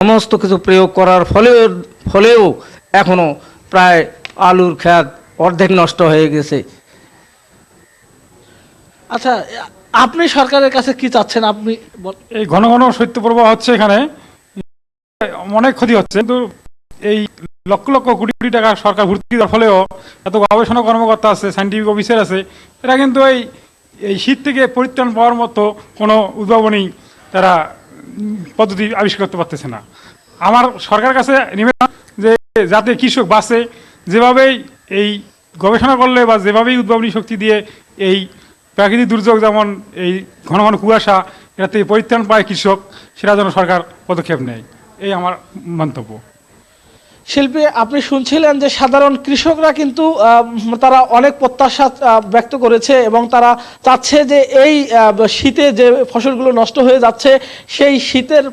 সমস্ত কিছু প্রয়োগ করার ফলেও এখনো প্রায় আলুর ক্ষেত অর্ধেক নষ্ট হয়ে গেছে। আচ্ছা, আপনি সরকারের কাছে কি চাচ্ছেন? আপনি এই ঘন ঘন শৈত্যপ্রবাহ হচ্ছে, এখানে অনেক ক্ষতি হচ্ছে, কিন্তু এই লক্ষ লক্ষ কোটি কোটি টাকা সরকার ভর্তি দেওয়ার ফলেও এত গবেষণা কর্মকর্তা আছে, সাইন্টিফিক অফিসার আছে, এরা কিন্তু এই শীত থেকে পরিত্রাণ পাওয়ার মতো কোনো উদ্ভাবনী তারা পদ্ধতি আবিষ্কার করতে পারতেছে না। আমার সরকারের কাছে নিবেদন যে যাতে কৃষক বাঁচে, যেভাবেই এই গবেষণা করলে বা যেভাবেই উদ্ভাবনী শক্তি দিয়ে এই প্রাকৃতিক দুর্যোগ যেমন এই ঘন ঘন কুয়াশা এটা থেকে পরিত্রাণ পায় কৃষক, সেটা যেন সরকার পদক্ষেপ নেয়, এই আমার মন্তব্য। শিল্পী, আপনি শুনছিলেন যে সাধারণ কৃষকরা কিন্তু তারা অনেক প্রত্যাশা ব্যক্ত করেছে এবং তারা চাচ্ছে যে এই শীতে যে ফসলগুলো নষ্ট হয়ে যাচ্ছে সেই শীতের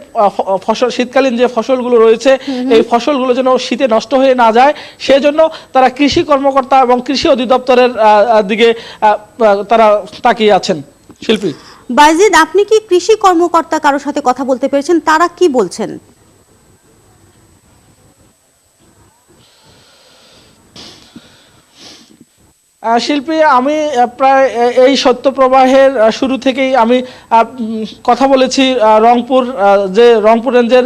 ফসল, শীতকালীন যে ফসলগুলো রয়েছে এই ফসলগুলো যেন শীতে নষ্ট হয়ে না যায়, সেজন্য তারা কৃষি কর্মকর্তা এবং কৃষি অধিদপ্তরের দিকে তারা তাকিয়ে আছেন। শিল্পী বায়েজিদ, আপনি কি কৃষি কর্মকর্তা কারোর সাথে কথা বলতে পেরেছেন? তারা কি বলছেন? শিল্পী, আমি প্রায় এই শৈত্যপ্রবাহের শুরু থেকেই আমি কথা বলেছি রংপুর রেঞ্জের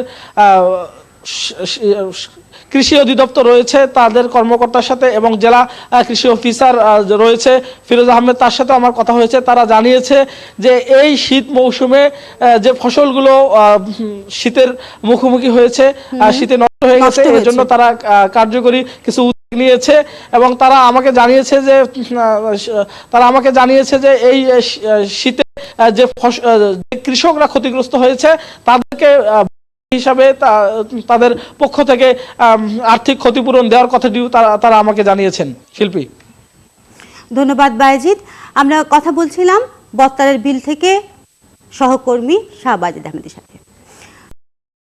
কৃষি অধিদপ্তর রয়েছে তাদের কর্মকর্তার সাথে এবং জেলা কৃষি অফিসার রয়েছে ফিরোজ আহমেদ, তার সাথে আমার কথা হয়েছে। তারা জানিয়েছে যে এই শীত মৌসুমে যে ফসলগুলো শীতের মুখোমুখি হয়েছে, শীতে নষ্ট হয়ে গেছে, এর জন্য তারা কার্যকরী কিছু নিয়েছে এবং তারা আমাকে জানিয়েছে যে এই শীতে যে কৃষকরা ক্ষতিগ্রস্ত হয়েছে তাদেরকে হিসাবে তাদের পক্ষ থেকে আর্থিক ক্ষতিপূরণ দেওয়ার কথাটিও তারা আমাকে জানিয়েছেন। শিল্পী, ধন্যবাদ বায়েজিদ। আমরা কথা বলছিলাম বত্তারের বিল থেকে সহকর্মী শাহ বায়েজিদ আহমেদের সাথে।